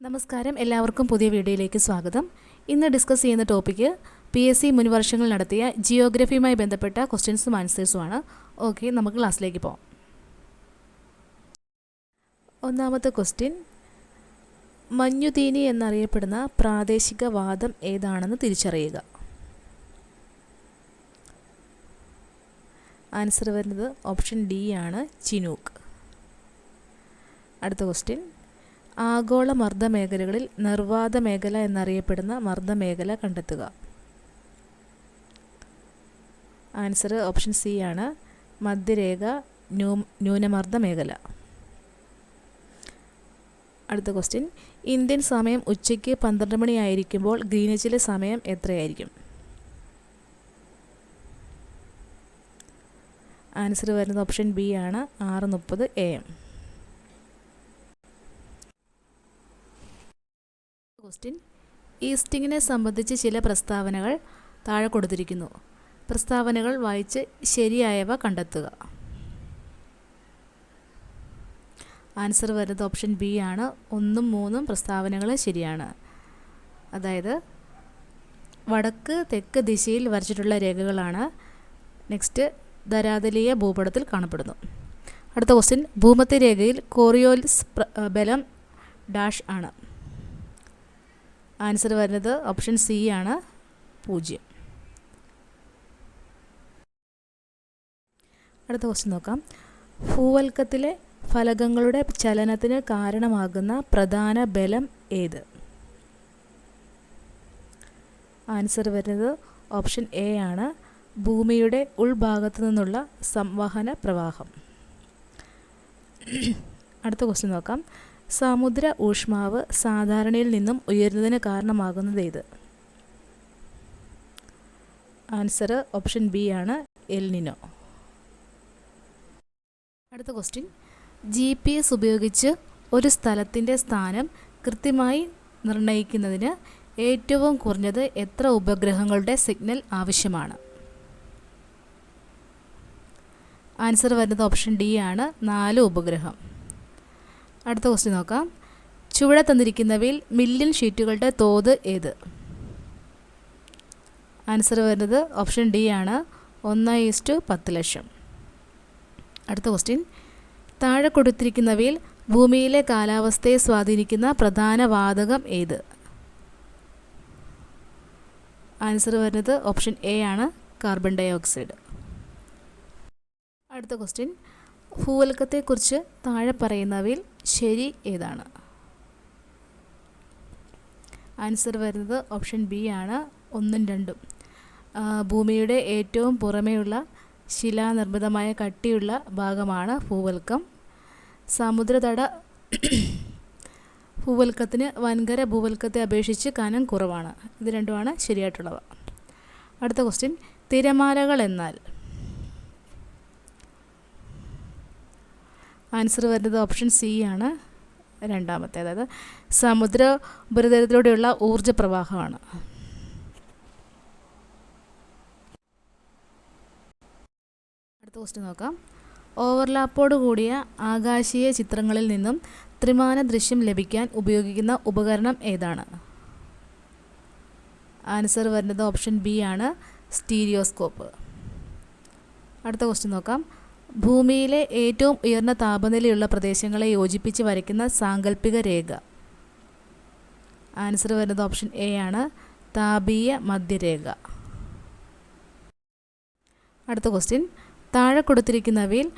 നമസ്കാരം, എല്ലാവർക്കും പുതിയ വീഡിയോയിലേക്ക് സ്വാഗതം. ഇന്ന് ഡിസ്കസ് ചെയ്യുന്ന ടോപ്പിക്ക് PSC മുൻവർഷങ്ങൾ നടത്തിയ ജിയോഗ്രഫിയുമായി ബന്ധപ്പെട്ട ക്വസ്റ്റ്യൻസും ആൻസേഴ്സുമാണ്. ഓക്കെ, നമുക്ക് ക്ലാസ്സിലേക്ക് പോകാം. ഒന്നാമത്തെ ക്വസ്റ്റ്യൻ, മഞ്ഞുതീനി എന്നറിയപ്പെടുന്ന പ്രാദേശിക വാദം ഏതാണെന്ന് തിരിച്ചറിയുക. ആൻസർ വരുന്നത് ഓപ്ഷൻ ഡി ആണ്, ചിനൂക്ക്. അടുത്ത ക്വസ്റ്റ്യൻ, ആഗോള മർദ്ദമേഖലകളിൽ നിർവാത മേഖല എന്നറിയപ്പെടുന്ന മർദ്ദമേഖല കണ്ടെത്തുക. ആൻസർ ഓപ്ഷൻ സി ആണ്, മധ്യരേഖ ന്യൂനമർദ്ദ മേഖല. അടുത്ത ക്വസ്റ്റ്യൻ, ഇന്ത്യൻ സമയം ഉച്ചയ്ക്ക് 12 മണിയായിരിക്കുമ്പോൾ ഗ്രീനിച്ചിലെ സമയം എത്രയായിരിക്കും? ആൻസർ വരുന്നത് ഓപ്ഷൻ ബി ആണ്, 6:30 AM. ക്വസ്റ്റ്യൻ, ഈസ്റ്റിങ്ങിനെ സംബന്ധിച്ച് ചില പ്രസ്താവനകൾ താഴെ കൊടുത്തിരിക്കുന്നു. പ്രസ്താവനകൾ വായിച്ച് ശരിയായവ കണ്ടെത്തുക. ആൻസർ വരുന്നത് ഓപ്ഷൻ ബി ആണ്, 1ഉം 3ഉം പ്രസ്താവനകൾ ശരിയാണ്. അതായത് വടക്ക് തെക്ക് ദിശയിൽ വരച്ചിട്ടുള്ള രേഖകളാണ് നെക്സ്റ്റ് ധരാതലീയ ഭൂപടത്തിൽ കാണപ്പെടുന്നു. അടുത്ത ക്വസ്റ്റ്യൻ, ഭൂമധ്യരേഖയിൽ കോറിയോലിസ് ബലം ഡാഷ് ആണ്. ആൻസർ വരുന്നത് ഓപ്ഷൻ സി ആണ്, 0. അടുത്ത ക്വസ്റ്റ്യൻ നോക്കാം. ഭൂവൽക്കത്തിലെ ഫലകങ്ങളുടെ ചലനത്തിന് കാരണമാകുന്ന പ്രധാന ബലം ഏത്? ആൻസർ വരുന്നത് ഓപ്ഷൻ എ ആണ്, ഭൂമിയുടെ ഉൾഭാഗത്തു നിന്നുള്ള സംവഹന പ്രവാഹം. അടുത്ത ക്വസ്റ്റ്യൻ നോക്കാം. സമുദ്ര ഊഷ്മാവ് സാധാരണയിൽ നിന്നും ഉയരുന്നതിന് കാരണമാകുന്നത് ഏത്? ആൻസർ ഓപ്ഷൻ ബി ആണ്, എൽ നിനോ. അടുത്ത ക്വസ്റ്റ്യൻ, GPS ഉപയോഗിച്ച് ഒരു സ്ഥലത്തിൻ്റെ സ്ഥാനം കൃത്യമായി നിർണ്ണയിക്കുന്നതിന് ഏറ്റവും കുറഞ്ഞത് എത്ര ഉപഗ്രഹങ്ങളുടെ സിഗ്നൽ ആവശ്യമാണ്? ആൻസർ വരുന്നത് ഓപ്ഷൻ ഡി ആണ്, 4 ഉപഗ്രഹം. അടുത്ത ക്വസ്റ്റ്യൻ നോക്കാം. ചുവടെ തന്നിരിക്കുന്നവയിൽ മില്യൺ ഷീറ്റുകളുടെ തോത് ഏത്? ആൻസർ വരുന്നത് ഓപ്ഷൻ ഡി ആണ്, 1:10 ലക്ഷം. അടുത്ത ക്വസ്റ്റ്യൻ, താഴെ കൊടുത്തിരിക്കുന്നവയിൽ ഭൂമിയിലെ കാലാവസ്ഥയെ സ്വാധീനിക്കുന്ന പ്രധാന വാതകം ഏത്? ആൻസർ വരുന്നത് ഓപ്ഷൻ എ ആണ്, കാർബൺ ഡൈ ഓക്സൈഡ്. അടുത്ത ക്വസ്റ്റ്യൻ, ഭൂവൽക്കത്തെക്കുറിച്ച് താഴെ പറയുന്നവയിൽ ശരി ഏതാണ്? ആൻസർ വരുന്നത് ഓപ്ഷൻ ബി ആണ്, 1ഉം 2ഉം. ഭൂമിയുടെ ഏറ്റവും പുറമേയുള്ള ശിലാനിർമ്മിതമായ കട്ടിയുള്ള ഭാഗമാണ് ഭൂവൽക്കം. സമുദ്രതട ഭൂവൽക്കത്തിന് വൻകര ഭൂവൽക്കത്തെ അപേക്ഷിച്ച് കനം കുറവാണ്. ഇത് രണ്ടുമാണ് ശരിയായിട്ടുള്ളവ. അടുത്ത ക്വസ്റ്റ്യൻ, തിരമാലകൾ എന്നാൽ? ആൻസർ വരുന്നത് ഓപ്ഷൻ സി ആണ്, 2ാമത്തെ. അതായത് സമുദ്ര ഉപരിതലത്തിലൂടെയുള്ള ഊർജ പ്രവാഹമാണ്. അടുത്ത ക്വസ്റ്റ്യൻ നോക്കാം. ഓവർലാപ്പോട് കൂടിയ ആകാശീയ ചിത്രങ്ങളിൽ നിന്നും ത്രിമാന ദൃശ്യം ലഭിക്കാൻ ഉപയോഗിക്കുന്ന ഉപകരണം ഏതാണ്? ആൻസർ വരുന്നത് ഓപ്ഷൻ ബി ആണ്, സ്റ്റീരിയോസ്കോപ്പ്. അടുത്ത ക്വസ്റ്റ്യൻ നോക്കാം. ഭൂമിയിലെ ഏറ്റവും ഉയർന്ന താപനിലയുള്ള പ്രദേശങ്ങളെ യോജിപ്പിച്ച് വരയ്ക്കുന്ന സാങ്കല്പിക രേഖ? ആൻസർ വരുന്നത് ഓപ്ഷൻ എ ആണ്, താപീയ മധ്യരേഖ. അടുത്ത ക്വസ്റ്റ്യൻ, താഴെ കൊടുത്തിരിക്കുന്നവയിൽ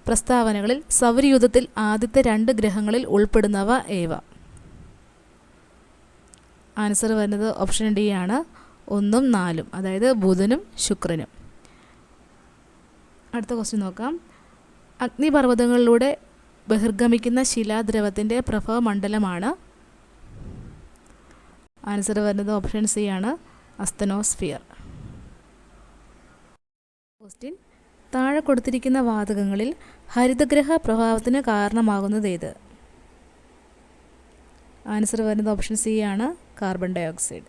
പ്രസ്താവനകളിൽ സൗരയൂഥത്തിൽ ആദ്യത്തെ 2 ഗ്രഹങ്ങളിൽ ഉൾപ്പെടുന്നവ ഏവ? ആൻസർ വരുന്നത് ഓപ്ഷൻ ഡി ആണ്, 1ഉം 4ഉം. അതായത് ബുധനും ശുക്രനും. അടുത്ത ക്വസ്റ്റ്യൻ നോക്കാം. അഗ്നിപർവ്വതങ്ങളിലൂടെ ബഹിർഗമിക്കുന്ന ശിലാദ്രവത്തിൻ്റെ പ്രഭവമണ്ഡലമാണ്? ആൻസർ വരുന്നത് ഓപ്ഷൻ സി ആണ്, അസ്തനോസ്ഫിയർ. ക്വസ്റ്റ്യൻ, താഴെ കൊടുത്തിരിക്കുന്ന വാതകങ്ങളിൽ ഹരിതഗ്രഹ പ്രഭാവത്തിന് കാരണമാകുന്നത് ഏത്? ആൻസർ വരുന്നത് ഓപ്ഷൻ സി ആണ്, കാർബൺ ഡൈ ഓക്സൈഡ്.